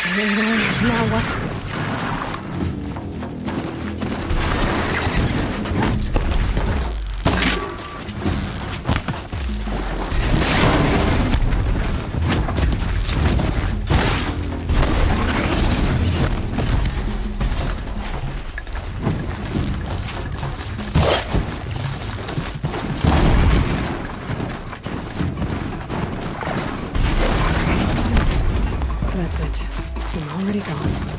Now what? That's it. I'm already gone.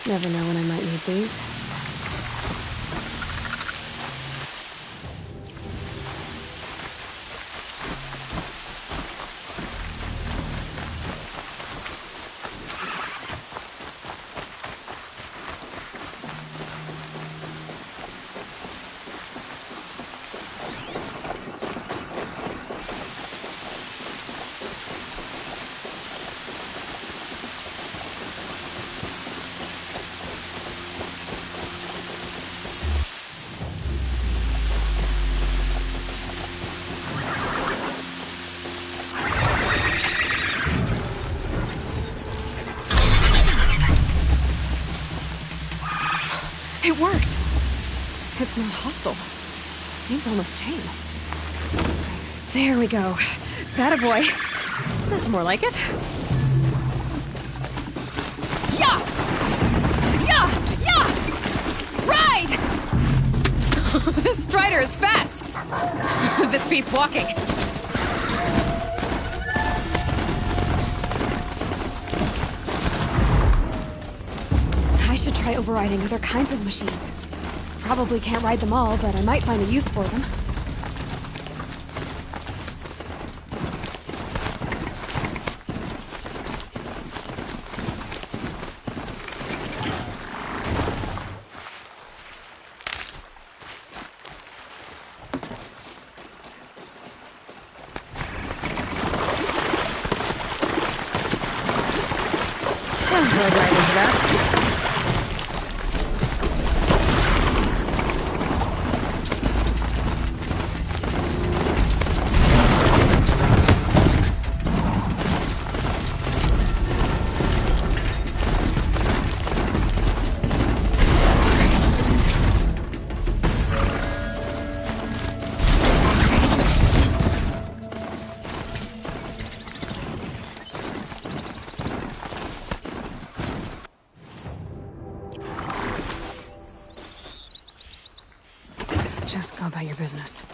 Never know when I might need these. It worked! It's not hostile. Seems almost tame. There we go. That a boy. That's more like it. Yeah! Yeah! Yeah! Ride! This Strider is fast! This beats walking. I should try overriding other kinds of machines. Probably can't ride them all, but I might find a use for them. Right into that. Just go about your business.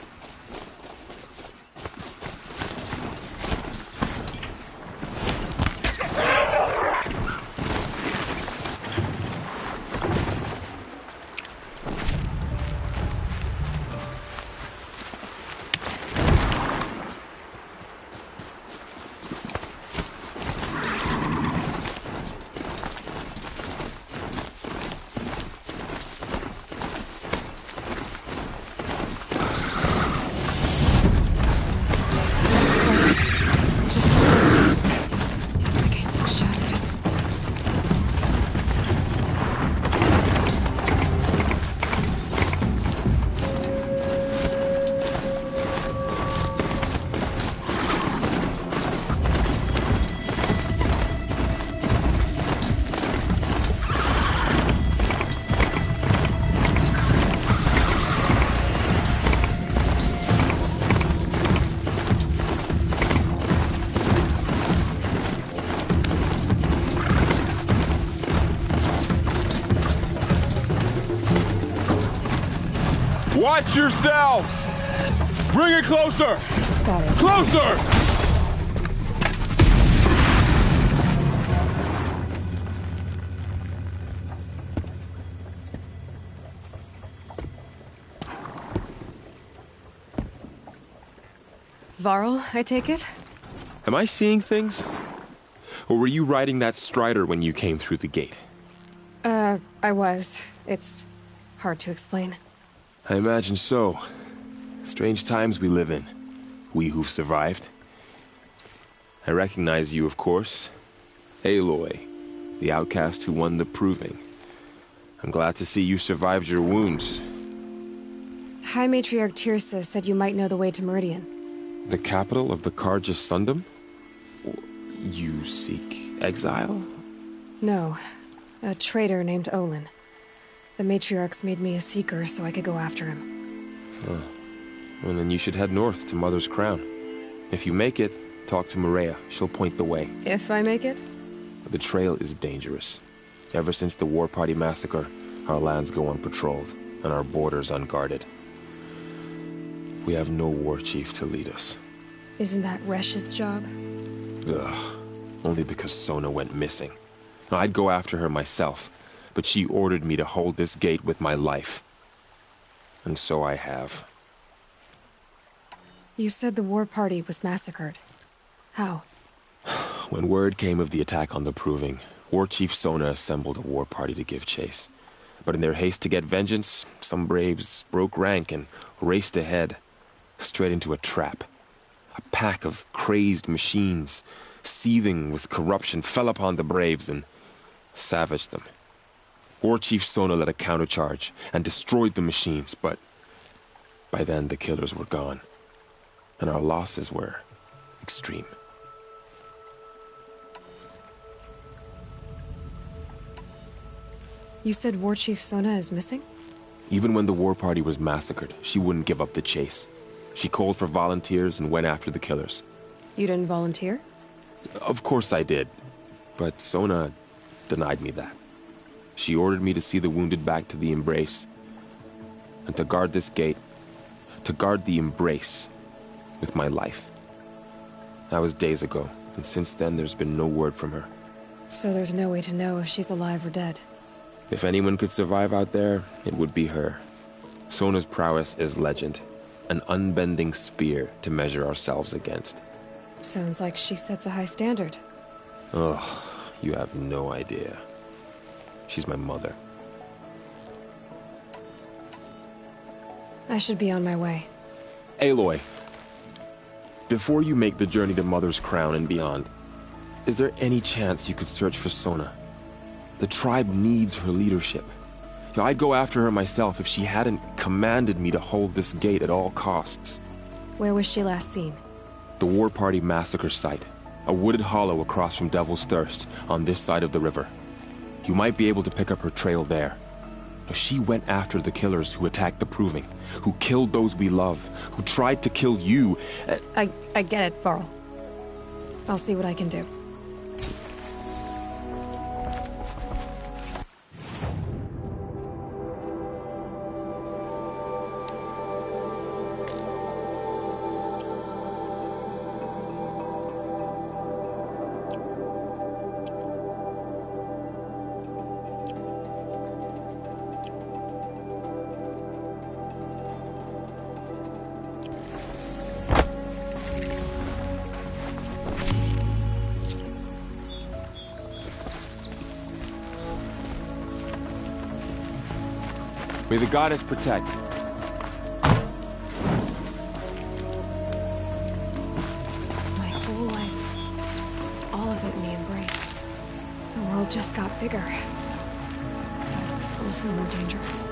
Watch yourselves! Bring it closer! Spotted. Closer! Varl, I take it? Am I seeing things? Or were you riding that Strider when you came through the gate? I was. It's hard to explain. I imagine so. Strange times we live in. We who've survived. I recognize you, of course. Aloy, the outcast who won the Proving. I'm glad to see you survived your wounds. High Matriarch Teersa said you might know the way to Meridian. The capital of the Carja Sundom? You seek exile? No. A traitor named Olin. The matriarchs made me a seeker so I could go after him. Huh. Well, then you should head north to Mother's Crown. If you make it, talk to Maria. She'll point the way. If I make it? The trail is dangerous. Ever since the War Party massacre, our lands go unpatrolled, and our borders unguarded. We have no war chief to lead us. Isn't that Resh's job? Ugh. Only because Sona went missing. I'd go after her myself, but she ordered me to hold this gate with my life. And so I have. You said the war party was massacred. How? When word came of the attack on the Proving, War Chief Sona assembled a war party to give chase. But in their haste to get vengeance, some braves broke rank and raced ahead, straight into a trap. A pack of crazed machines, seething with corruption, fell upon the braves and savaged them. War Chief Sona led a countercharge and destroyed the machines, but by then the killers were gone, and our losses were extreme. You said War Chief Sona is missing? Even when the war party was massacred, she wouldn't give up the chase. She called for volunteers and went after the killers. You didn't volunteer? Of course I did, but Sona denied me that. She ordered me to see the wounded back to the Embrace, and to guard this gate, to guard the Embrace with my life. That was days ago, and since then there's been no word from her. So there's no way to know if she's alive or dead. If anyone could survive out there, it would be her. Sona's prowess is legend, an unbending spear to measure ourselves against. Sounds like she sets a high standard. Oh, you have no idea. She's my mother. I should be on my way. Aloy, before you make the journey to Mother's Crown and beyond, is there any chance you could search for Sona? The tribe needs her leadership. I'd go after her myself if she hadn't commanded me to hold this gate at all costs. Where was she last seen? The War Party massacre site. A wooded hollow across from Devil's Thirst, on this side of the river. You might be able to pick up her trail there. She went after the killers who attacked the Proving, who killed those we love, who tried to kill you. I get it, Varl. I'll see what I can do. May the goddess protect. My whole life. All of it in the Embrace. The world just got bigger. Also more dangerous.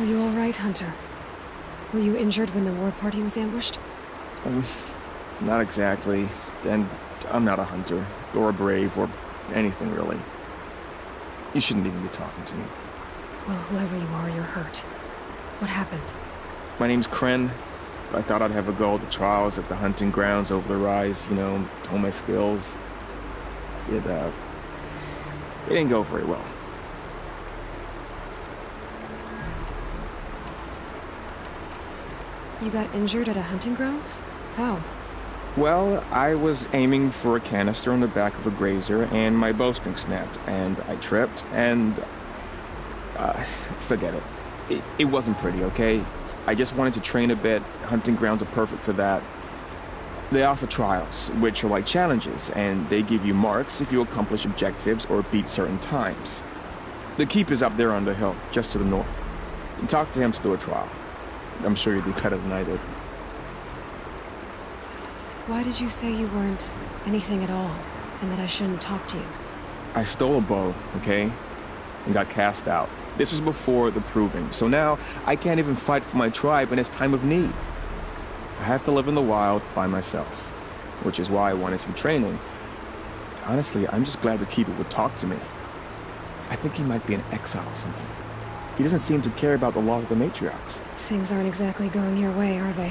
Are you all right, Hunter? Were you injured when the war party was ambushed? Not exactly. And I'm not a hunter, or a brave, or anything really. You shouldn't even be talking to me. Well, whoever you are, you're hurt. What happened? My name's Kren. I thought I'd have a go at the trials at the hunting grounds over the rise, you know, hone my skills. It didn't go very well. You got injured at a hunting grounds? How? Well, I was aiming for a canister on the back of a grazer, and my bowstring snapped, and I tripped, and... forget it. It wasn't pretty, okay? I just wanted to train a bit. Hunting grounds are perfect for that. They offer trials, which are like challenges, and they give you marks if you accomplish objectives or beat certain times. The keep is up there on the hill, just to the north. Talk to him to do a trial. I'm sure you'd do better than I did. Why did you say you weren't anything at all, and that I shouldn't talk to you? I stole a bow, okay? And got cast out. This was before the proving, so now I can't even fight for my tribe in its time of need. I have to live in the wild by myself, which is why I wanted some training. Honestly, I'm just glad the Keeper would talk to me. I think he might be in exile or something. He doesn't seem to care about the laws of the matriarchs. Things aren't exactly going your way, are they?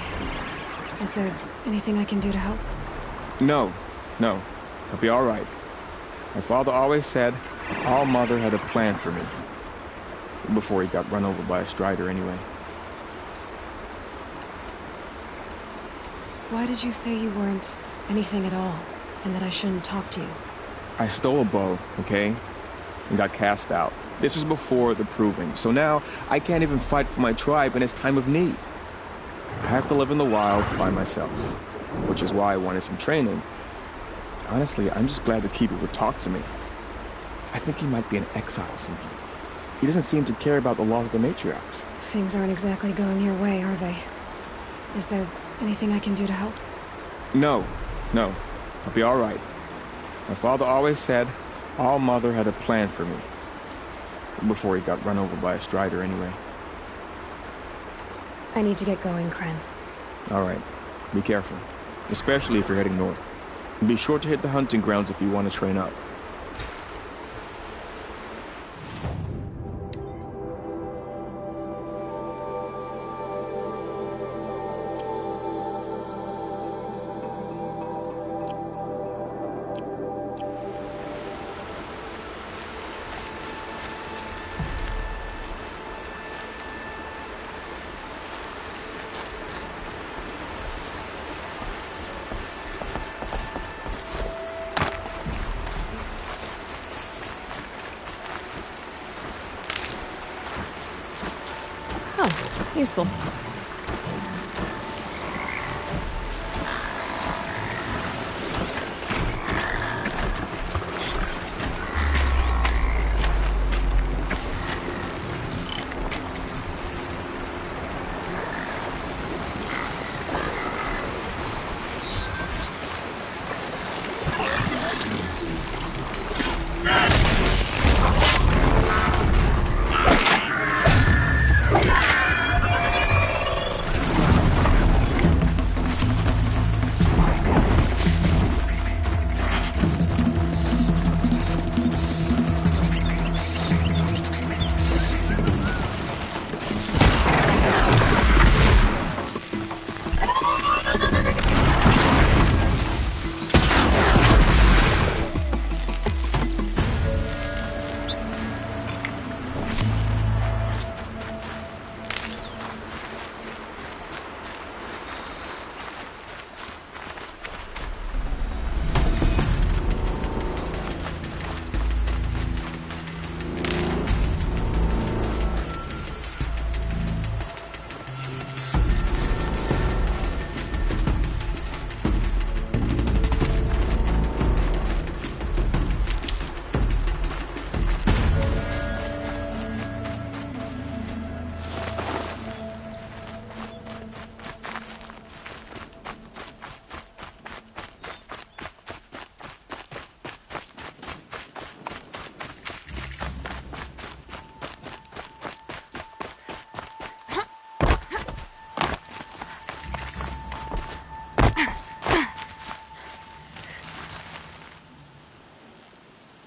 Is there anything I can do to help? No. I'll be all right. My father always said, All Mother had a plan for me. Before he got run over by a strider anyway. Why did you say you weren't anything at all, and that I shouldn't talk to you? I stole a bow, okay? And got cast out. This was before the proving, so now I can't even fight for my tribe in its time of need. I have to live in the wild by myself, which is why I wanted some training. Honestly, I'm just glad the Keeper would talk to me. I think he might be in exile or something. He doesn't seem to care about the laws of the matriarchs. Things aren't exactly going your way, are they? Is there anything I can do to help? No. I'll be all right. My father always said, All Mother had a plan for me. Before he got run over by a strider anyway. I need to get going, Kren. All right. Be careful. Especially if you're heading north. And be sure to hit the hunting grounds if you want to train up. Oh, useful.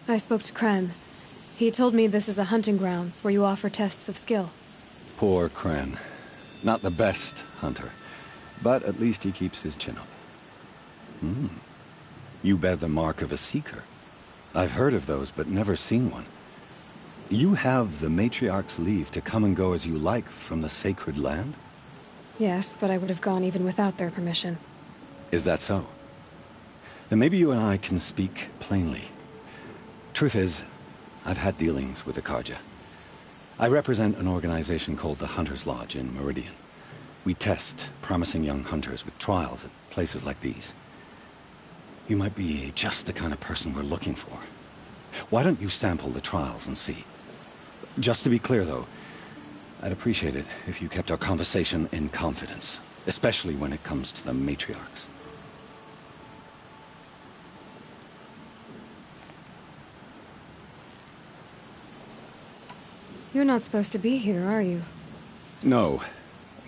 I spoke to Kren. He told me this is a hunting grounds where you offer tests of skill. Poor Kren. Not the best hunter, but at least he keeps his chin up. You bear the mark of a seeker. I've heard of those, but never seen one. You have the Matriarch's leave to come and go as you like from the sacred land? Yes, but I would have gone even without their permission. Is that so? Then maybe you and I can speak plainly. Truth is, I've had dealings with the Carja. I represent an organization called the Hunter's Lodge in Meridian. We test promising young hunters with trials at places like these. You might be just the kind of person we're looking for. Why don't you sample the trials and see? Just to be clear, though, I'd appreciate it if you kept our conversation in confidence, especially when it comes to the matriarchs. You're not supposed to be here, are you? No.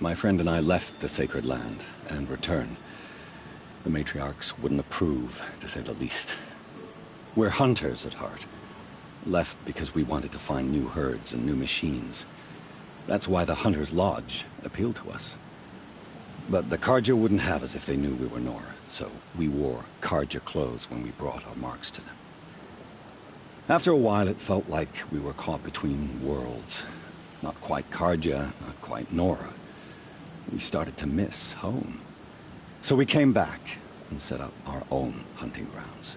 My friend and I left the sacred land and returned. The matriarchs wouldn't approve, to say the least. We're hunters at heart. Left because we wanted to find new herds and new machines. That's why the Hunter's Lodge appealed to us. But the Carja wouldn't have us if they knew we were Nora, so we wore Carja clothes when we brought our marks to them. After a while, it felt like we were caught between worlds. Not quite Carja, not quite Nora. We started to miss home. So we came back and set up our own hunting grounds.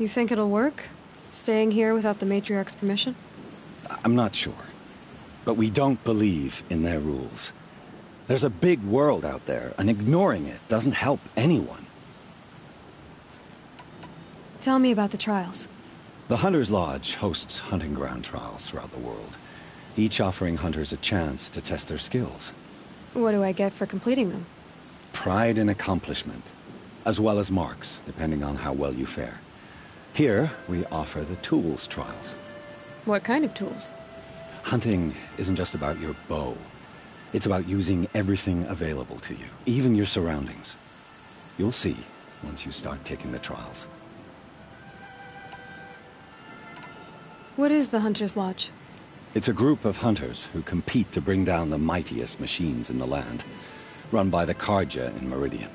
You think it'll work? Staying here without the Matriarch's permission? I'm not sure. But we don't believe in their rules. There's a big world out there, and ignoring it doesn't help anyone. Tell me about the trials. The Hunter's Lodge hosts hunting ground trials throughout the world, each offering hunters a chance to test their skills. What do I get for completing them? Pride in accomplishment, as well as marks, depending on how well you fare. Here, we offer the tools trials. What kind of tools? Hunting isn't just about your bow. It's about using everything available to you, even your surroundings. You'll see once you start taking the trials. What is the Hunter's Lodge? It's a group of hunters who compete to bring down the mightiest machines in the land, run by the Carja in Meridian.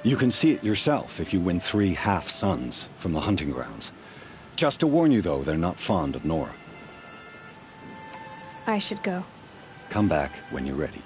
You can see it yourself if you win 3 half-suns from the hunting grounds. Just to warn you, though, they're not fond of Nora. I should go. Come back when you're ready.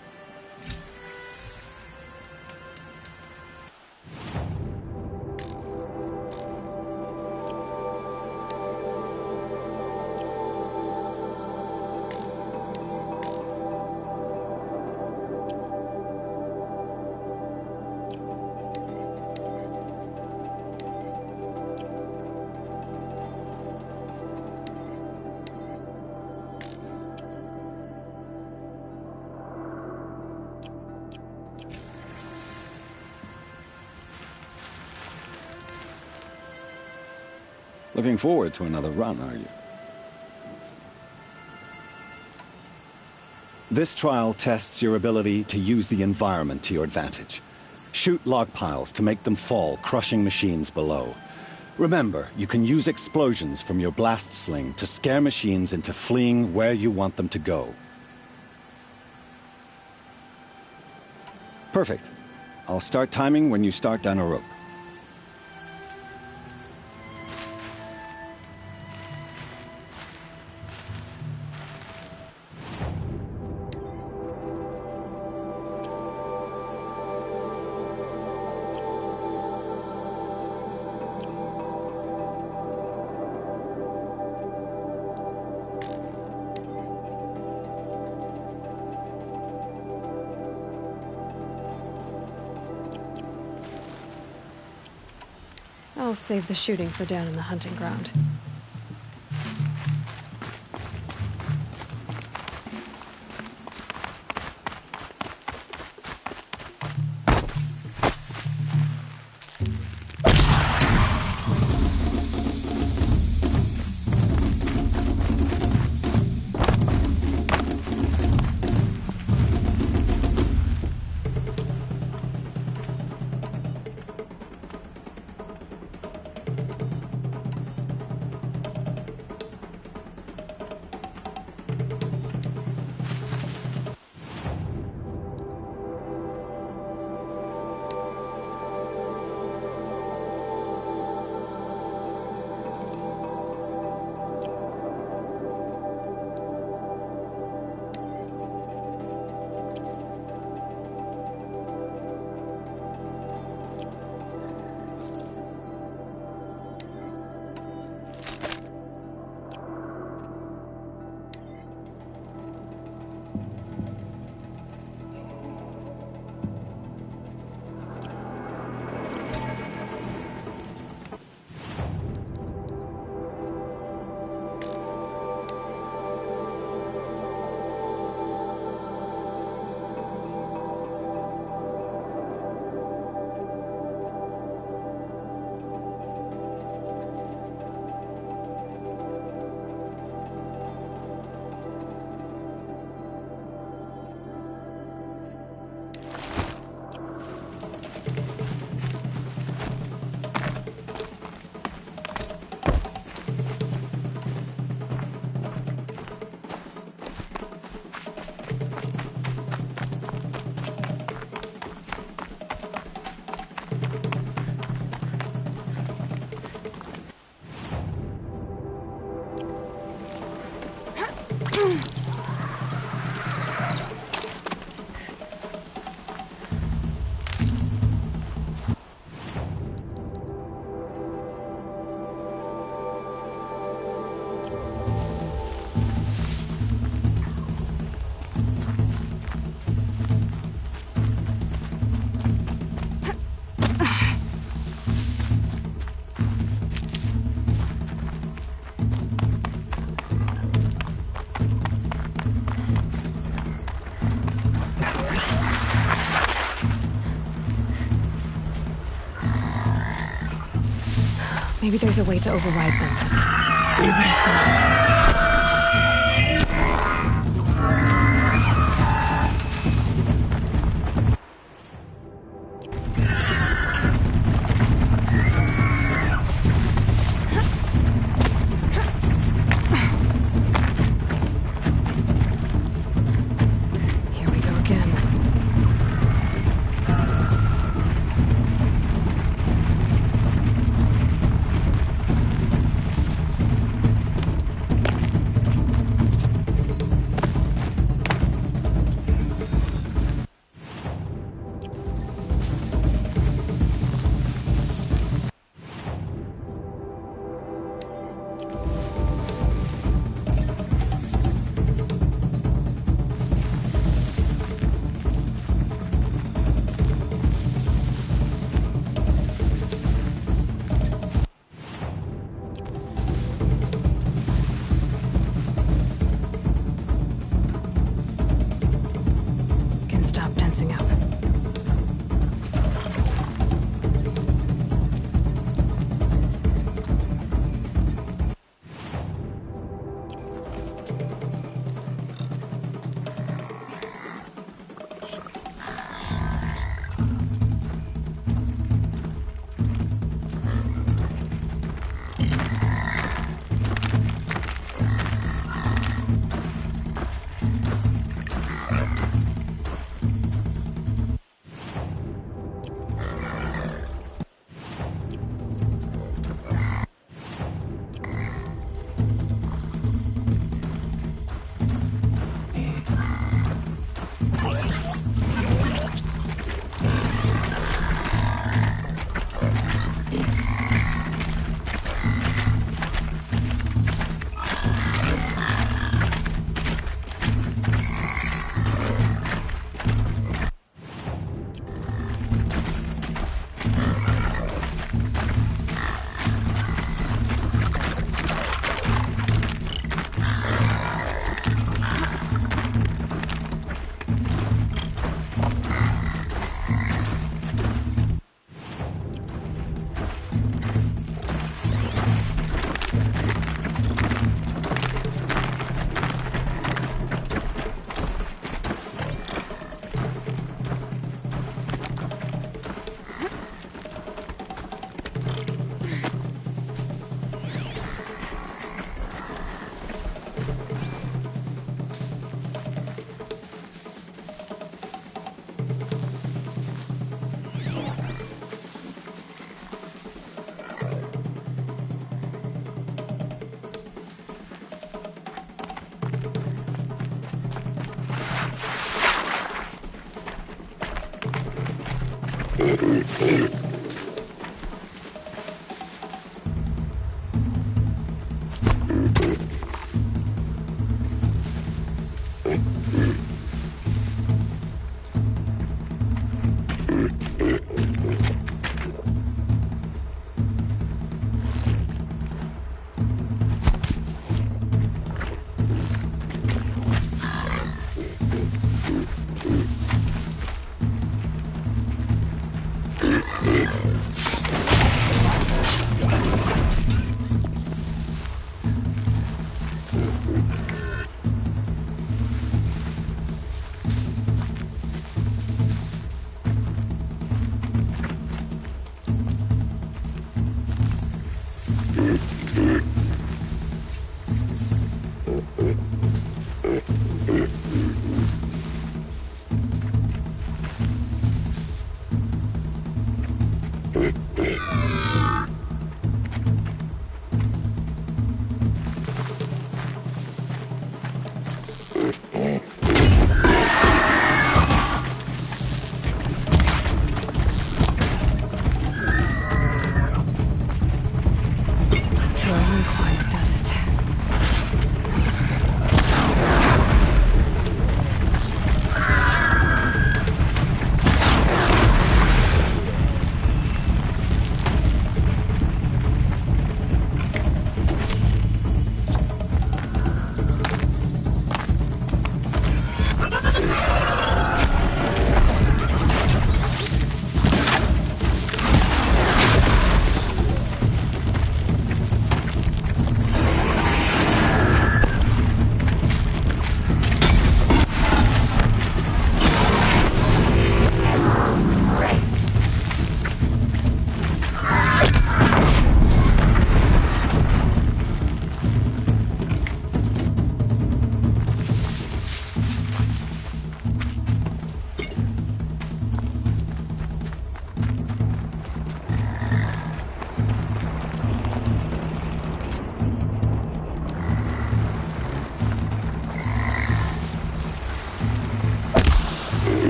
Looking forward to another run, are you? This trial tests your ability to use the environment to your advantage. Shoot log piles to make them fall, crushing machines below. Remember, you can use explosions from your blast sling to scare machines into fleeing where you want them to go. Perfect. I'll start timing when you start down a rope. I'll save the shooting for down in the hunting ground. Maybe there's a way to override them. Who would have thought? Here we go again. Can stop tensing up. It does it.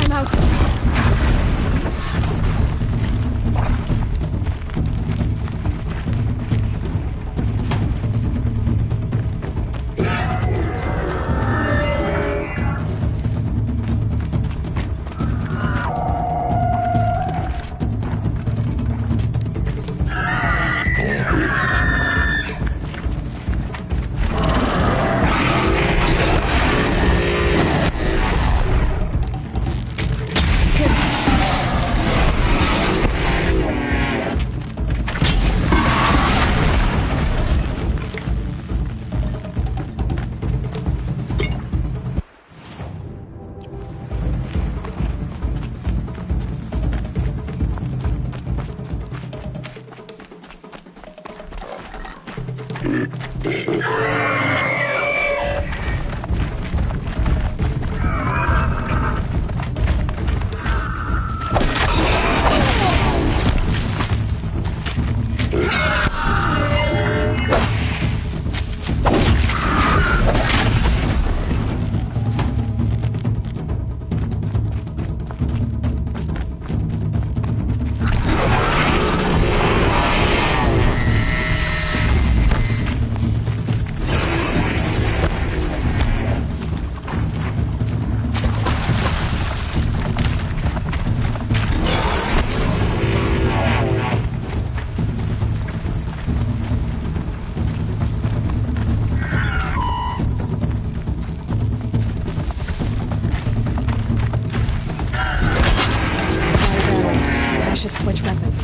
I'm out. I should switch weapons.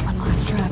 One last trap.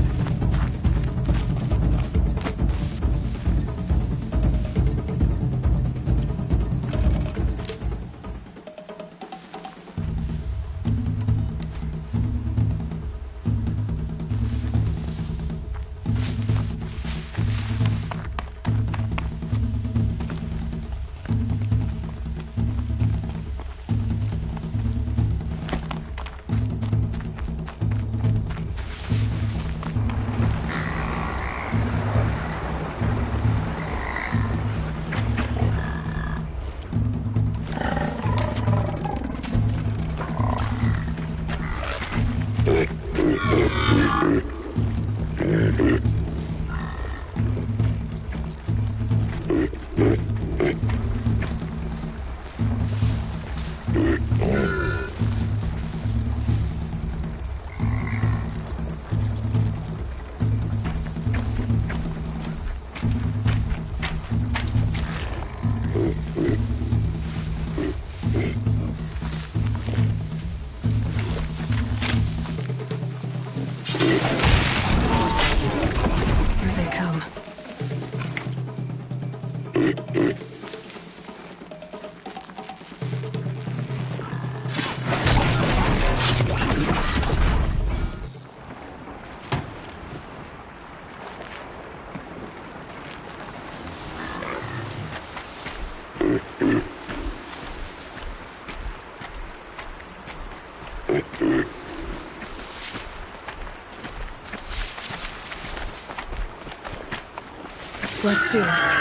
Let's do this.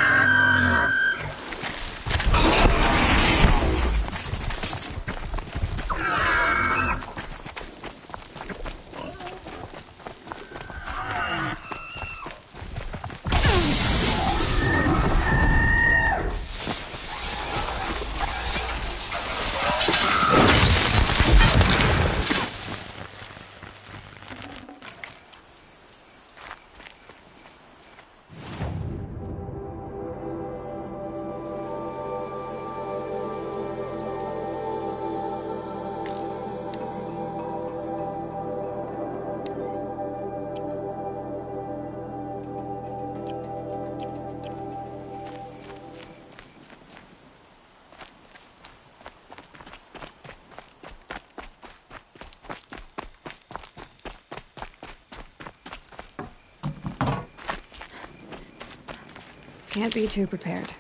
Can't be too prepared.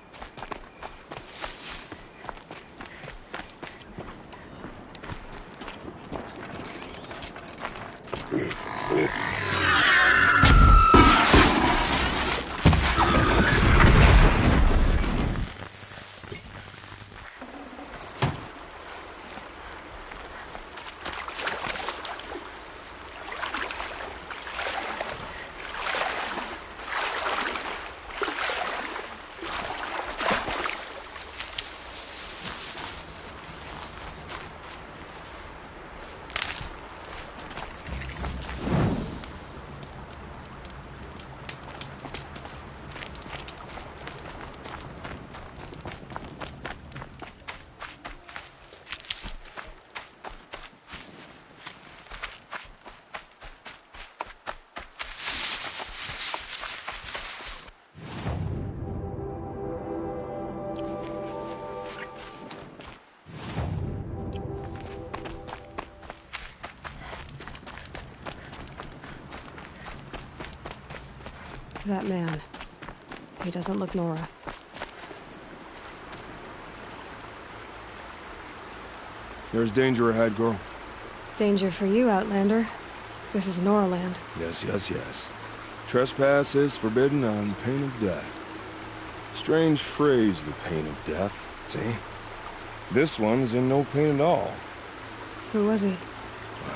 That man. He doesn't look Nora. There's danger ahead, girl. Danger for you, Outlander. This is Nora land. Yes, yes, yes. Trespass is forbidden on pain of death. Strange phrase, the pain of death. See? This one's in no pain at all. Who was he?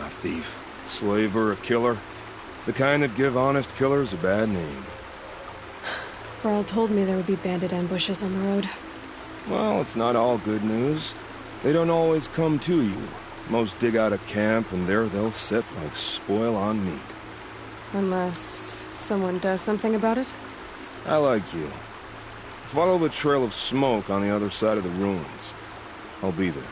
A thief, slaver, a killer. The kind that give honest killers a bad name. Farrell told me there would be bandit ambushes on the road. Well, it's not all good news. They don't always come to you. Most dig out a camp, and there they'll sit like spoil on meat. Unless someone does something about it? I like you. Follow the trail of smoke on the other side of the ruins. I'll be there.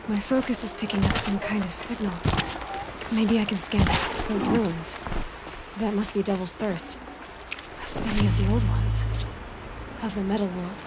My focus is picking up some kind of signal. Maybe I can scan those ruins. That must be Devil's Thirst. A city of the old ones. Of the Metal World.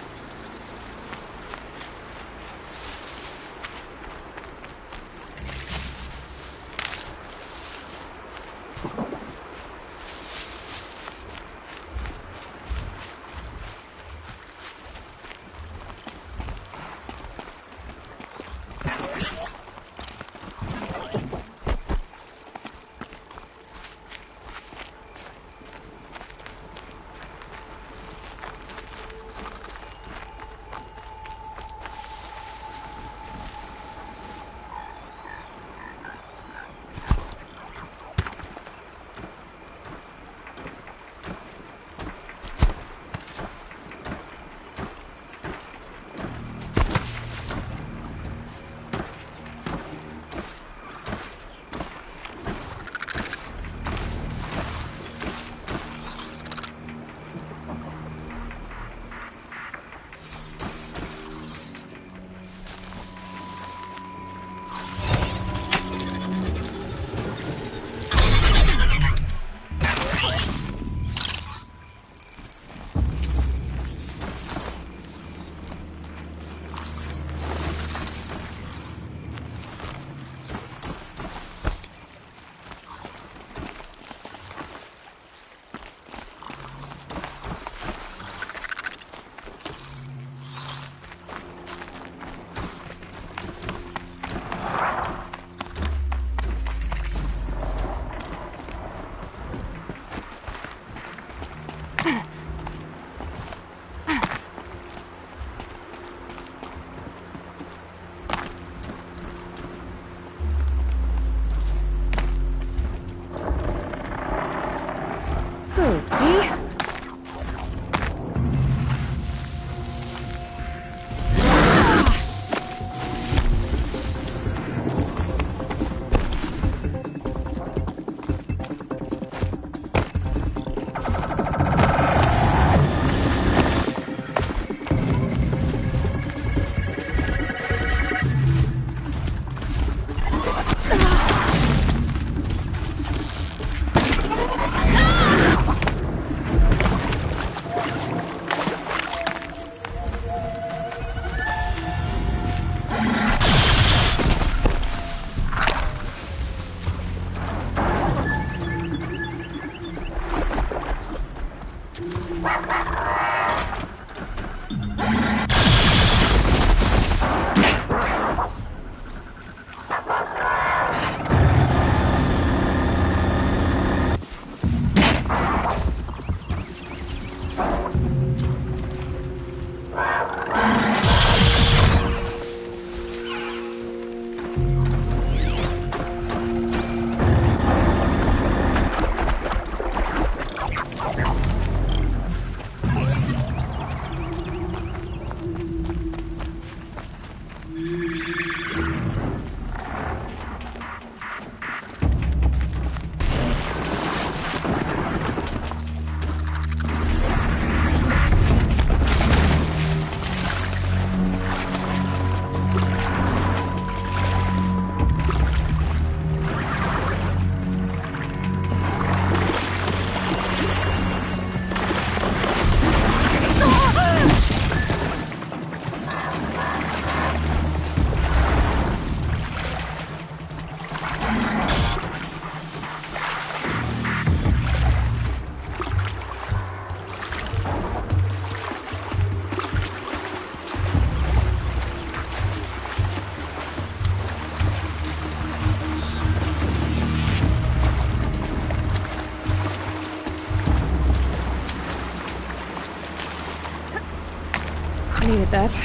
that.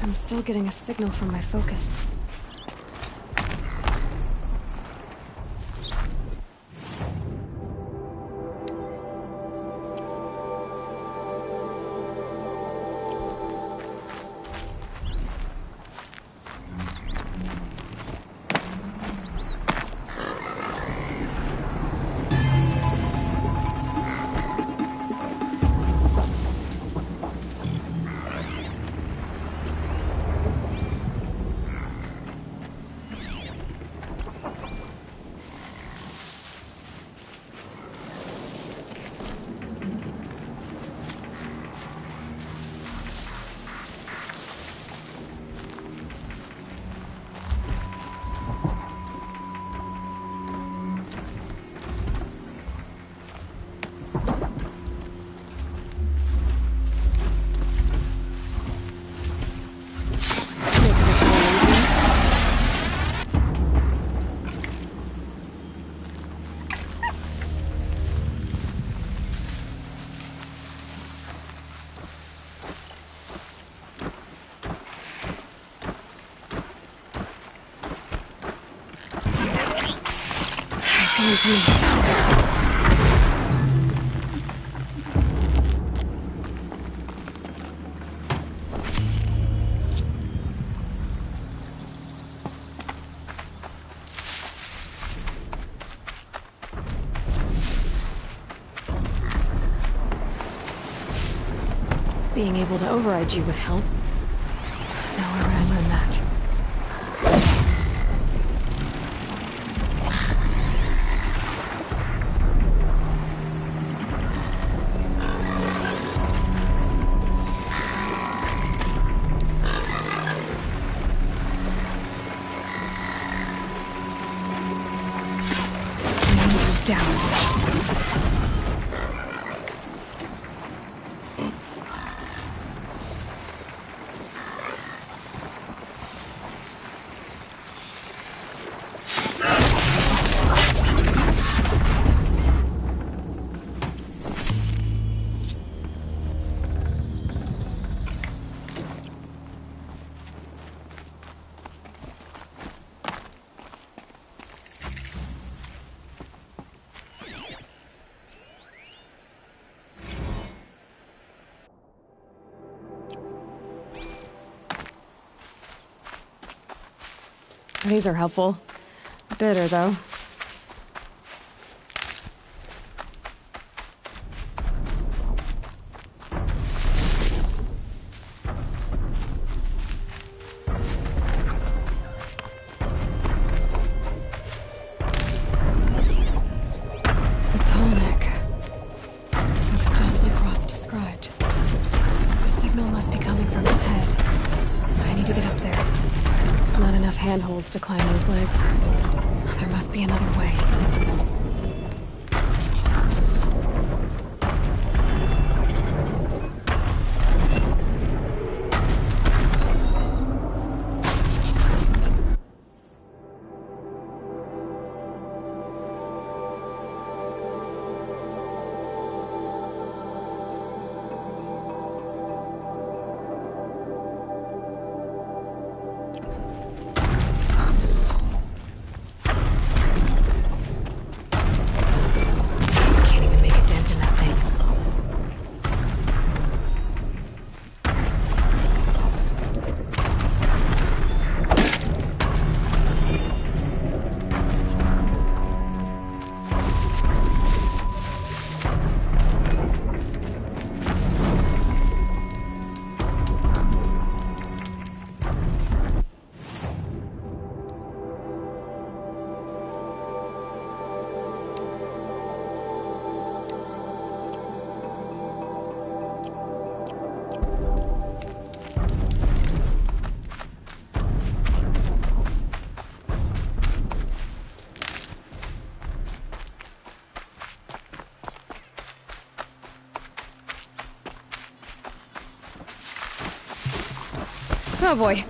I'm still getting a signal from my focus. To me. Being able to override you would help. Now where would I learn that? These are helpful. Bitter, though. The tall neck. Looks just like Ross described. The signal must be coming from his head. I need to get up there. Not enough handholds to climb those legs. There must be another way. Oh boy.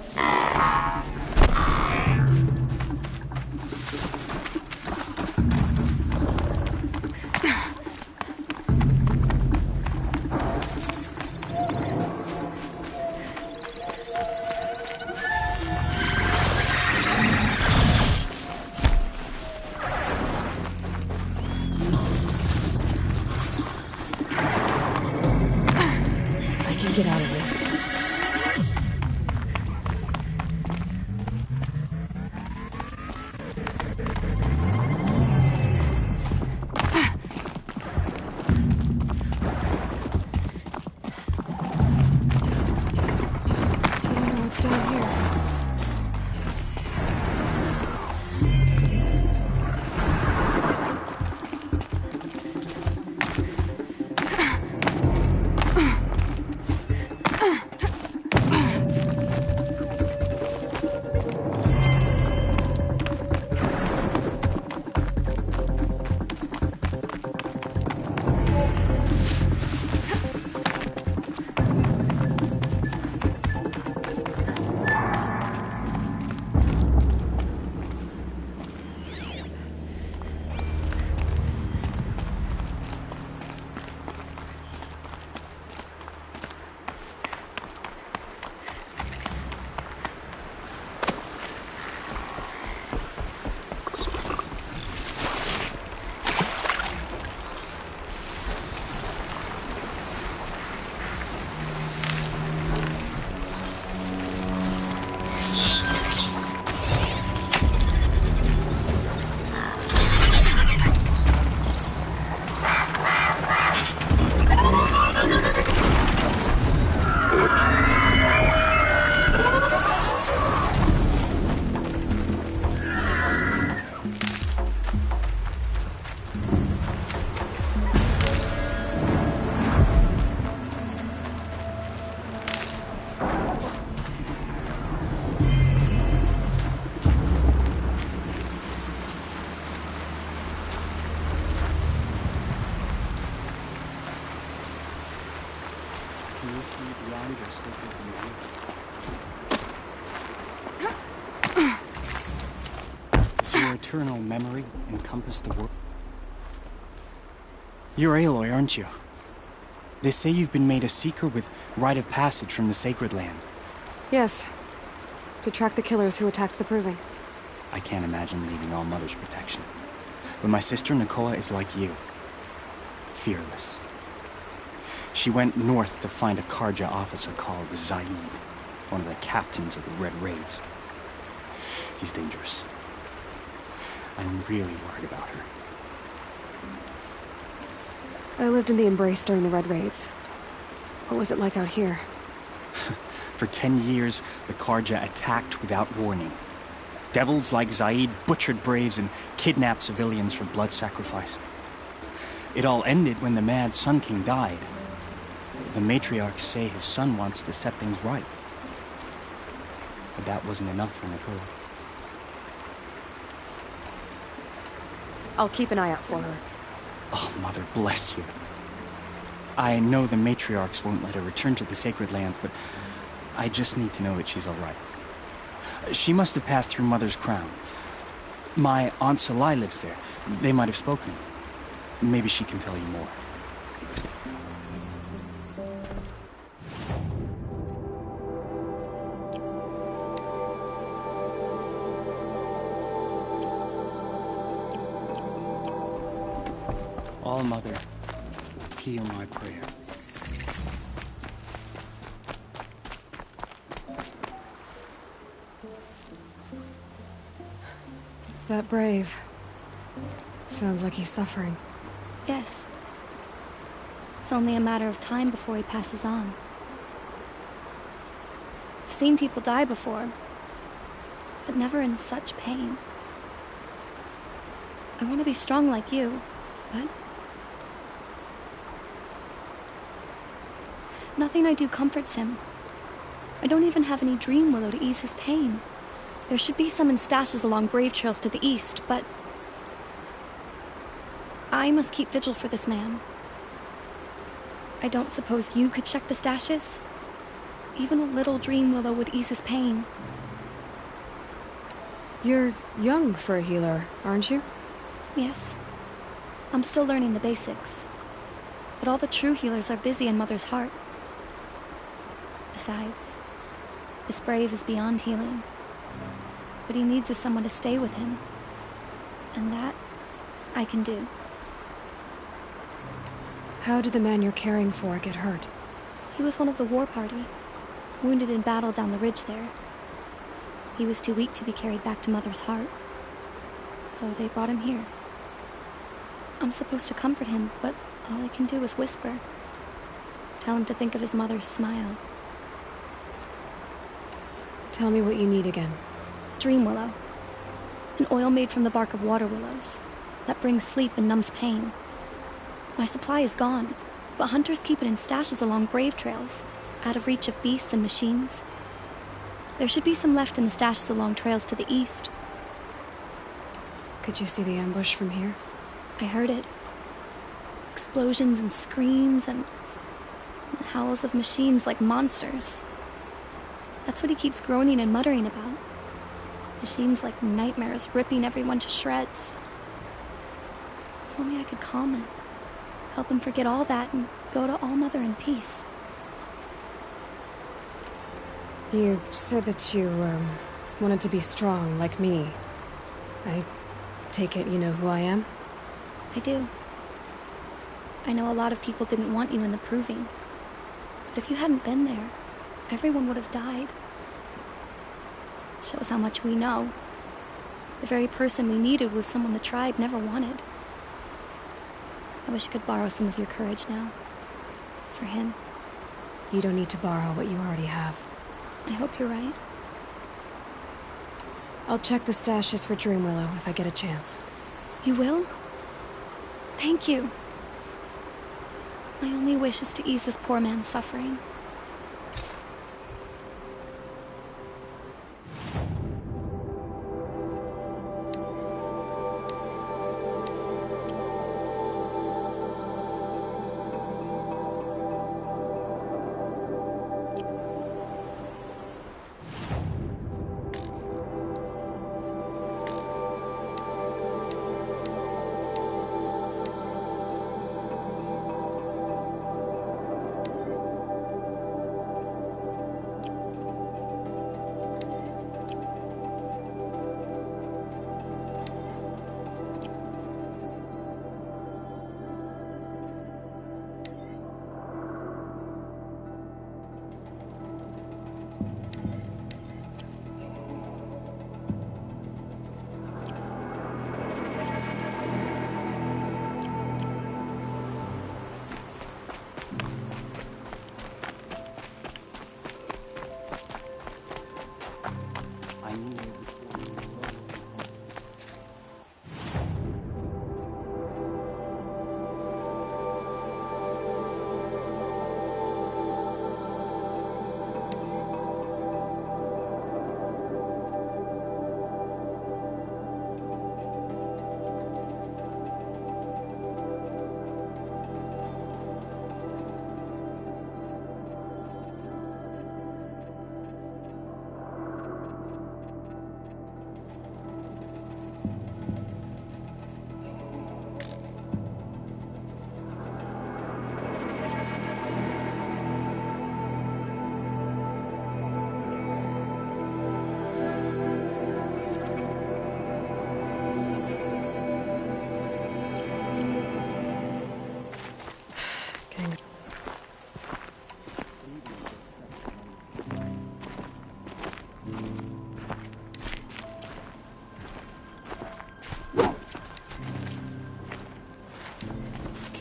I can get out of this. I don't know what's down here. Can you see beyond your sacred view? Does your eternal memory encompass the world? You're Aloy, aren't you? They say you've been made a seeker with rite of passage from the Sacred Land. Yes. To track the killers who attacked the Proving. I can't imagine leaving All Mother's protection. But my sister Nakoa is like you. Fearless. She went north to find a Carja officer called Zaid, one of the captains of the Red Raids. He's dangerous. I'm really worried about her. I lived in the Embrace during the Red Raids. What was it like out here? For 10 years, the Carja attacked without warning. Devils like Zaid butchered braves and kidnapped civilians for blood sacrifice. It all ended when the Mad Sun King died. The matriarchs say his son wants to set things right. But that wasn't enough for Nakoa. I'll keep an eye out for her. Oh, Mother bless you. I know the matriarchs won't let her return to the Sacred Land, but I just need to know that she's all right. She must have passed through Mother's crown. My Aunt Salai lives there. They might have spoken. Maybe she can tell you more. All Mother, hear my prayer. That brave. Sounds like he's suffering. Yes. It's only a matter of time before he passes on. I've seen people die before, but never in such pain. I want to be strong like you, but nothing I do comforts him. I don't even have any dream willow to ease his pain. There should be some in stashes along brave trails to the east, but I must keep vigil for this man. I don't suppose you could check the stashes? Even a little dream willow would ease his pain. You're young for a healer, aren't you? Yes. I'm still learning the basics. But all the true healers are busy in Mother's heart. Besides, this brave is beyond healing. What he needs is someone to stay with him. And that, I can do. How did the man you're caring for get hurt? He was one of the war party, wounded in battle down the ridge there. He was too weak to be carried back to Mother's heart. So they brought him here. I'm supposed to comfort him, but all I can do is whisper. Tell him to think of his mother's smile. Tell me what you need again. Dream willow. An oil made from the bark of water willows that brings sleep and numbs pain. My supply is gone, but hunters keep it in stashes along brave trails, out of reach of beasts and machines. There should be some left in the stashes along trails to the east. Could you see the ambush from here? I heard it. Explosions and screams and howls of machines like monsters. That's what he keeps groaning and muttering about. Machines like nightmares ripping everyone to shreds. If only I could calm him. Help him forget all that and go to All Mother in peace. You said that you, wanted to be strong, like me. I take it you know who I am? I do. I know a lot of people didn't want you in the Proving. But if you hadn't been there, everyone would have died. Shows how much we know. The very person we needed was someone the tribe never wanted. I wish I could borrow some of your courage now. For him. You don't need to borrow what you already have. I hope you're right. I'll check the stashes for Dreamwillow if I get a chance. You will? Thank you. My only wish is to ease this poor man's suffering.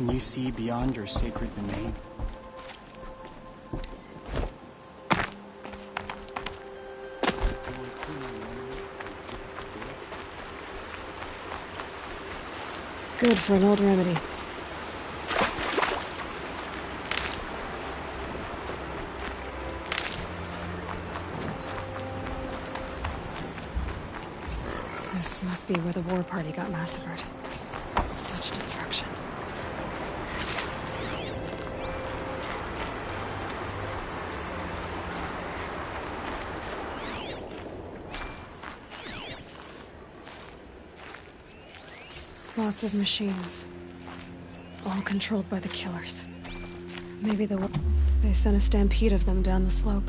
Can you see beyond your sacred domain? Good for an old remedy. This must be where the war party got massacred. Such destruction. Lots of machines. All controlled by the killers. Maybe they sent a stampede of them down the slope.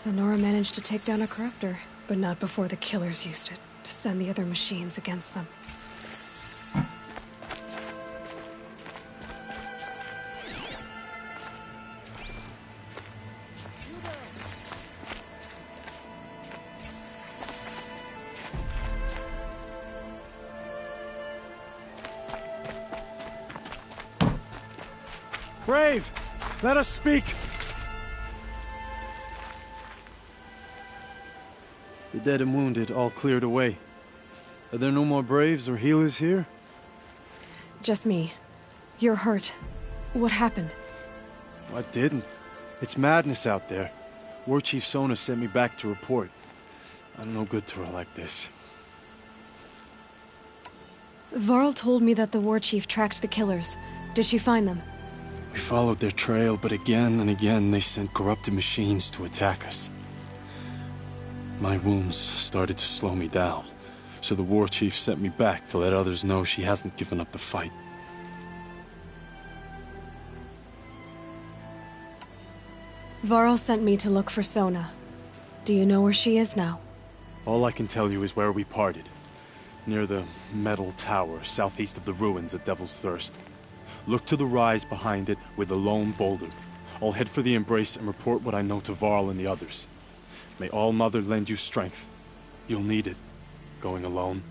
The Nora managed to take down a corruptor, but not before the killers used it to send the other machines against them. Brave! Let us speak! The dead and wounded all cleared away. Are there no more Braves or healers here? Just me. You're hurt. What happened? I didn't. It's madness out there. War Chief Sona sent me back to report. I'm no good to her like this. Varl told me that the War Chief tracked the killers. Did she find them? We followed their trail, but again and again they sent corrupted machines to attack us. My wounds started to slow me down, so the War Chief sent me back to let others know she hasn't given up the fight. Varl sent me to look for Sona. Do you know where she is now? All I can tell you is where we parted. Near the metal tower, southeast of the ruins at Devil's Thirst. Look to the rise behind it with a lone boulder. I'll head for the Embrace and report what I know to Varl and the others. May All Mother lend you strength. You'll need it, going alone.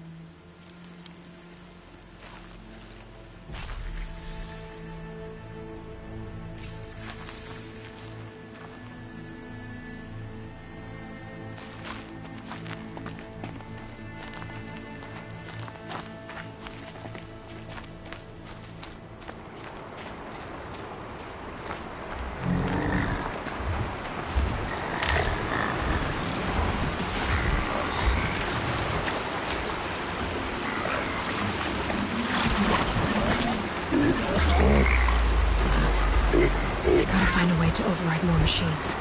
I gotta find a way to override more machines.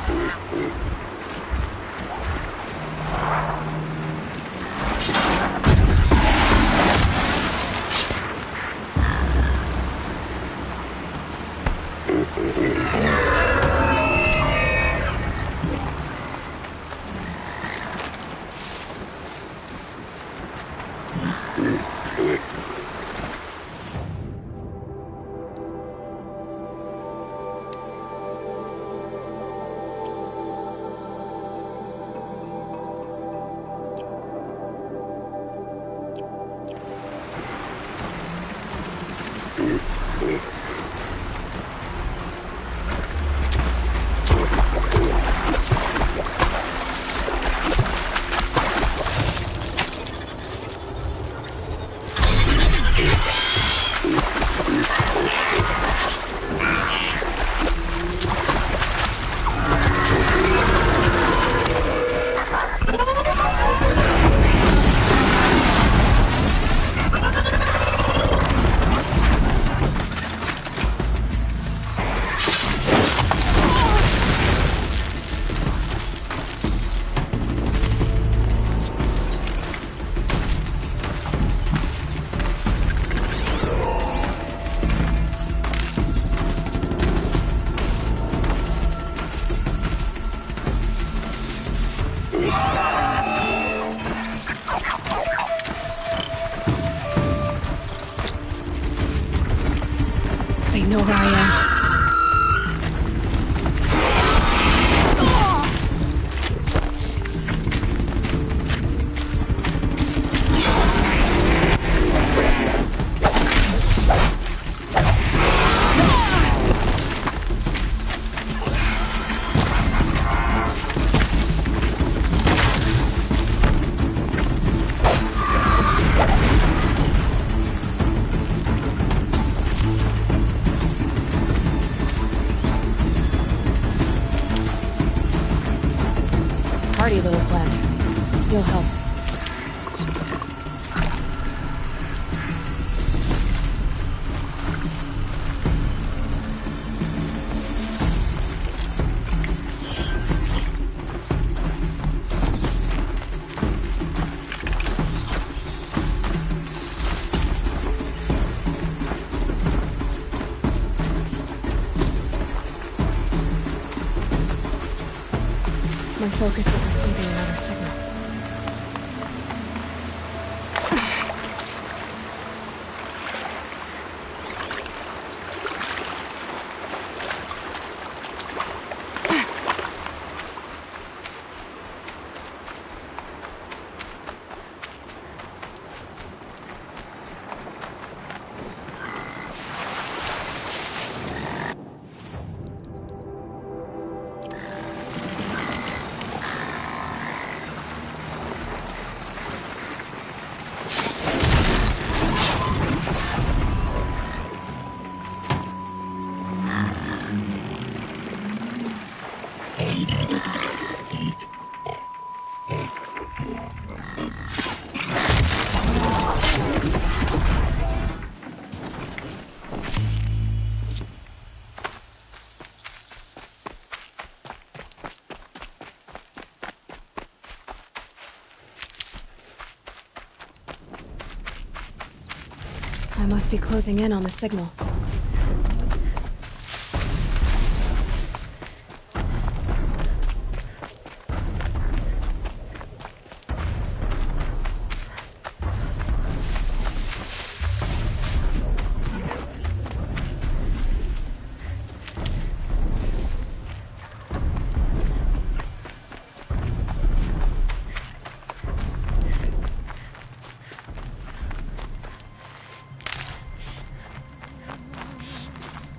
They know where I am. focus is receiving another signal. I must be closing in on the signal.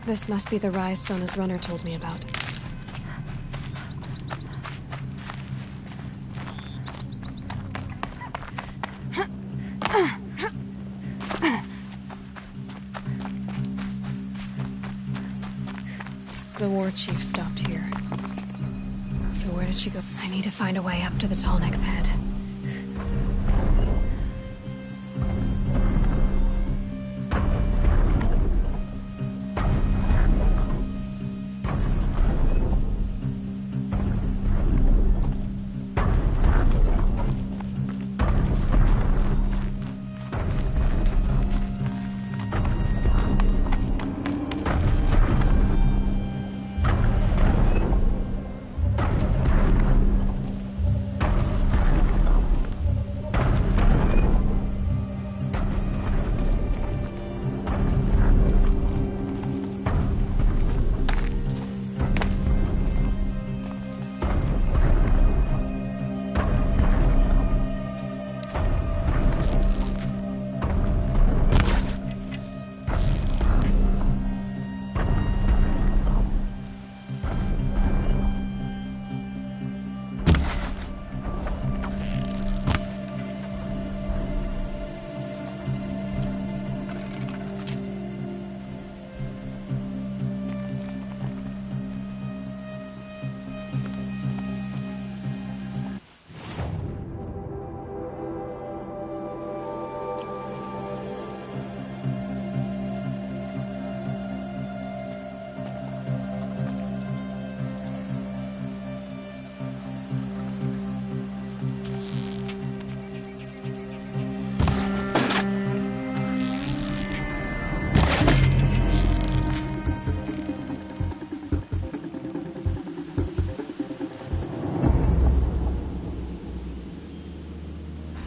This must be the rise Sona's runner told me about. The war chief stopped here. So where did she go? I need to find a way up to the Tallneck's head.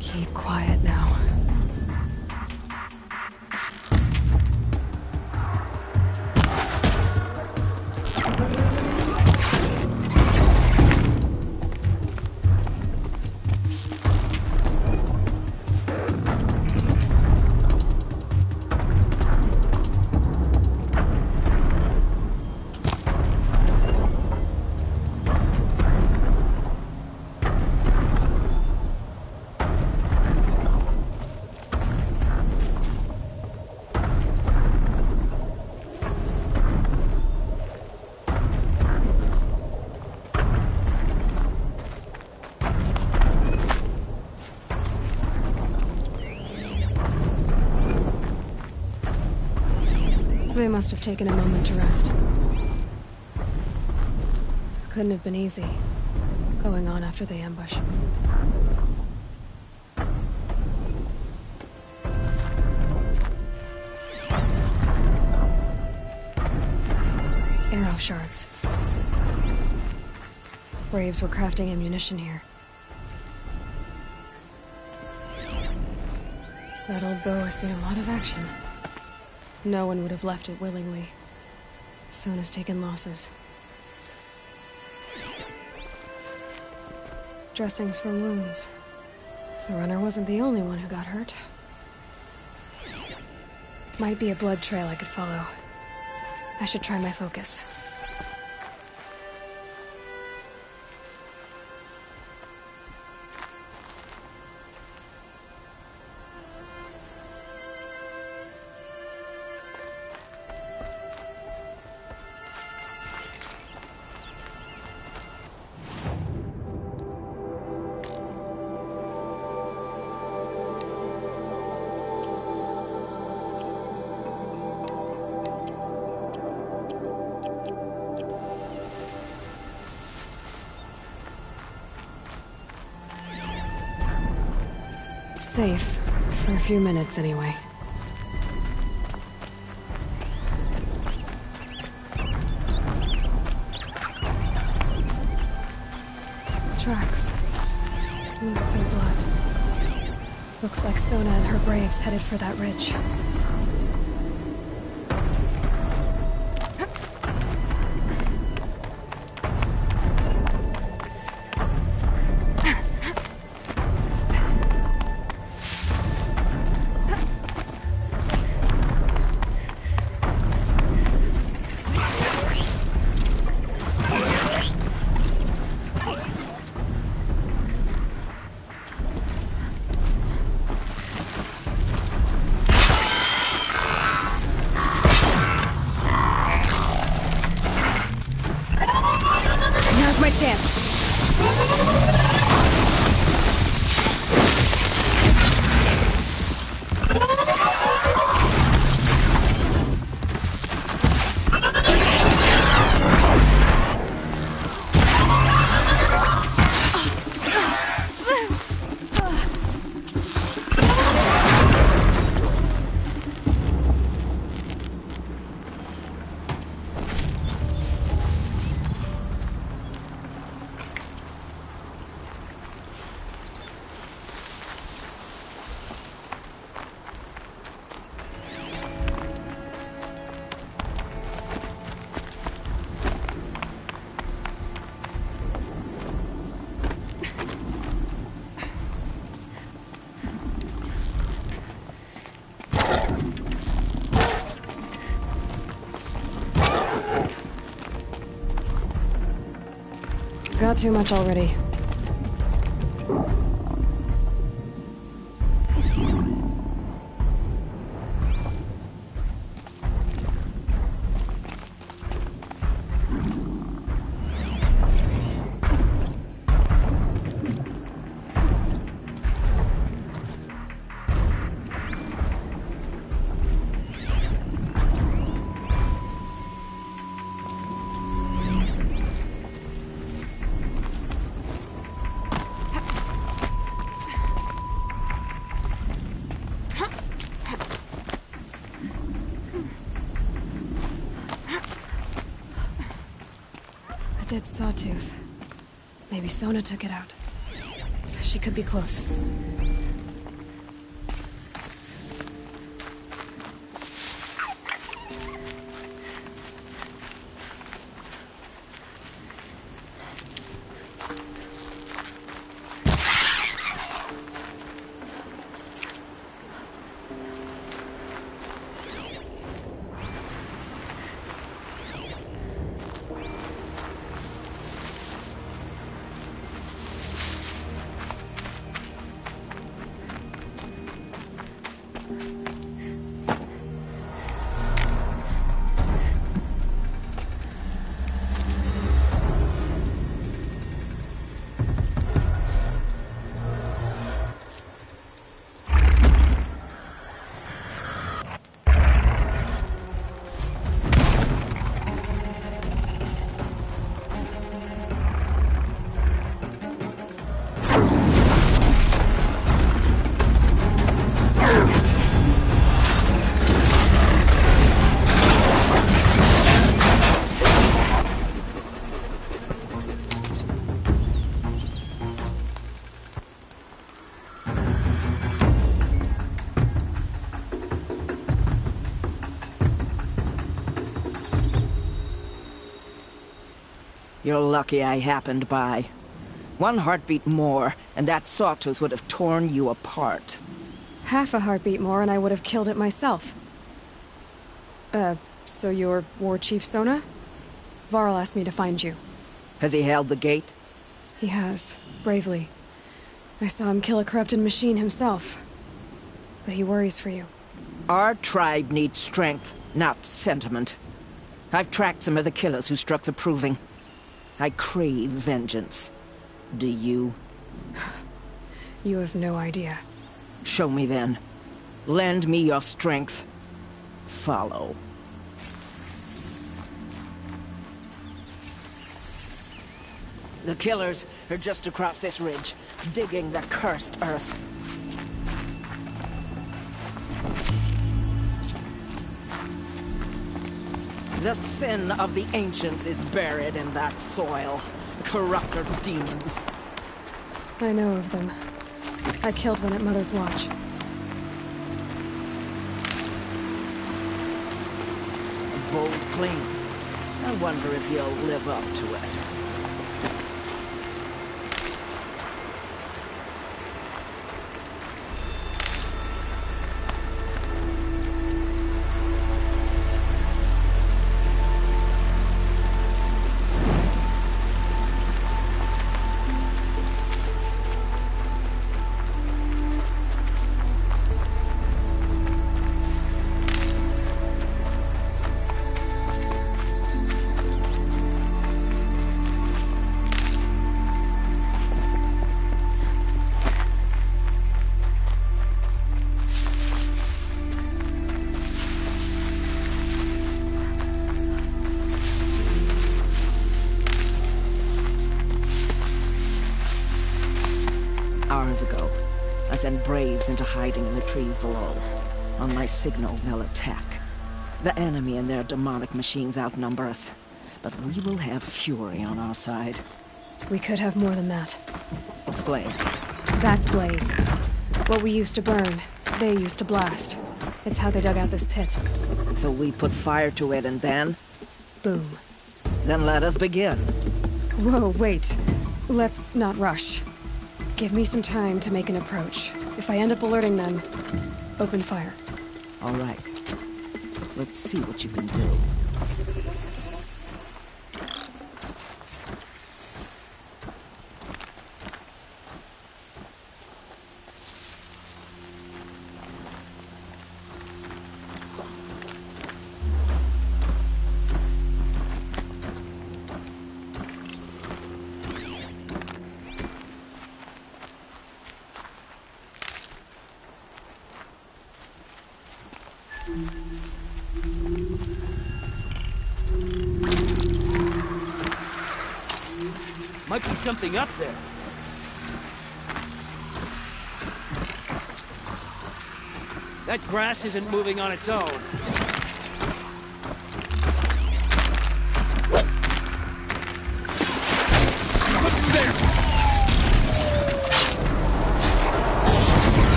Keep quiet now. They must have taken a moment to rest. Couldn't have been easy, going on after the ambush. Arrow shards. Braves were crafting ammunition here. That old bow has seen a lot of action. No one would have left it willingly. Sona's taken losses. Dressings for wounds. The runner wasn't the only one who got hurt. Might be a blood trail I could follow. I should try my focus. Safe. For a few minutes, anyway. Tracks. Not so blood. Looks like Sona and her braves headed for that ridge. My chance. Got too much already. Dead sawtooth. Maybe Sona took it out. She could be close. You're lucky I happened by. One heartbeat more, and that sawtooth would have torn you apart. Half a heartbeat more and I would have killed it myself. So you're War Chief Sona? Varl asked me to find you. Has he held the gate? He has, bravely. I saw him kill a corrupted machine himself. But he worries for you. Our tribe needs strength, not sentiment. I've tracked some of the killers who struck the Proving. I crave vengeance. Do you? You have no idea. Show me then. Lend me your strength. Follow. The killers are just across this ridge, digging the cursed earth. The sin of the ancients is buried in that soil. Corrupter demons. I know of them. I killed one at Mother's Watch. A bold claim. I wonder if you'll live up to it. Hours ago, I sent Braves into hiding in the trees below. On my signal, they'll attack. The enemy and their demonic machines outnumber us, but we will have fury on our side. We could have more than that. Explain. That's Blaze. What we used to burn, they used to blast. It's how they dug out this pit. So we put fire to it and then? Boom. Then let us begin. Whoa, wait. Let's not rush. Give me some time to make an approach. If I end up alerting them, open fire. All right. Let's see what you can do. Might be something up there. That grass isn't moving on its own. What's there?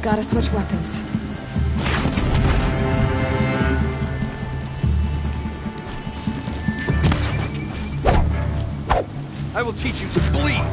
Gotta switch weapons. I will teach you to bleed!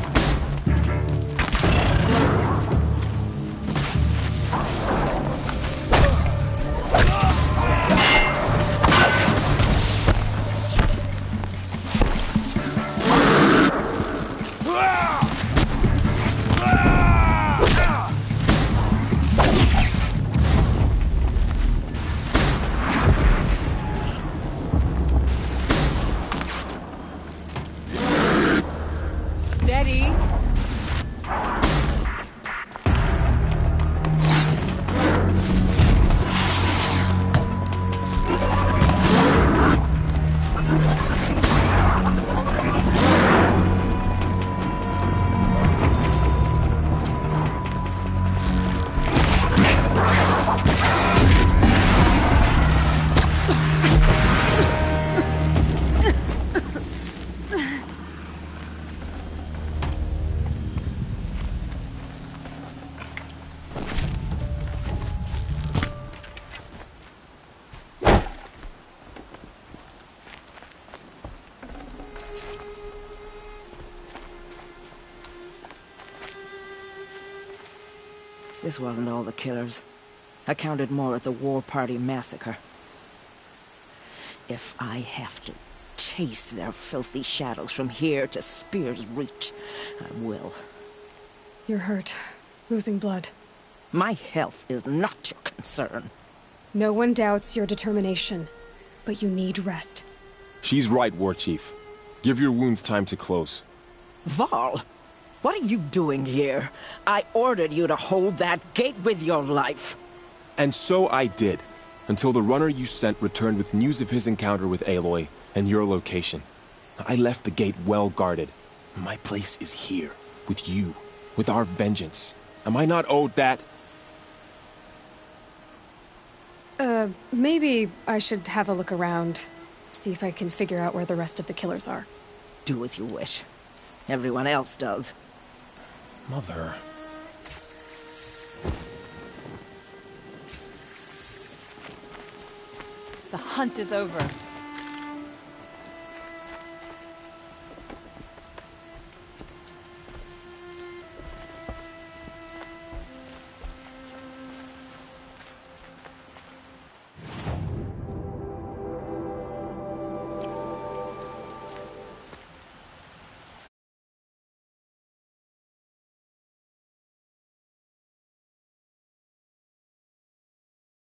Steady. This wasn't all the killers. I counted more at the War Party massacre. If I have to chase their filthy shadows from here to Spear's Reach, I will. You're hurt. Losing blood. My health is not your concern. No one doubts your determination, but you need rest. She's right, War Chief. Give your wounds time to close. Varl, what are you doing here? I ordered you to hold that gate with your life. And so I did, until the runner you sent returned with news of his encounter with Aloy and your location. I left the gate well guarded. My place is here, with you, with our vengeance. Am I not owed that? Maybe I should have a look around. See if I can figure out where the rest of the killers are. Do as you wish. Everyone else does. Mother... The hunt is over.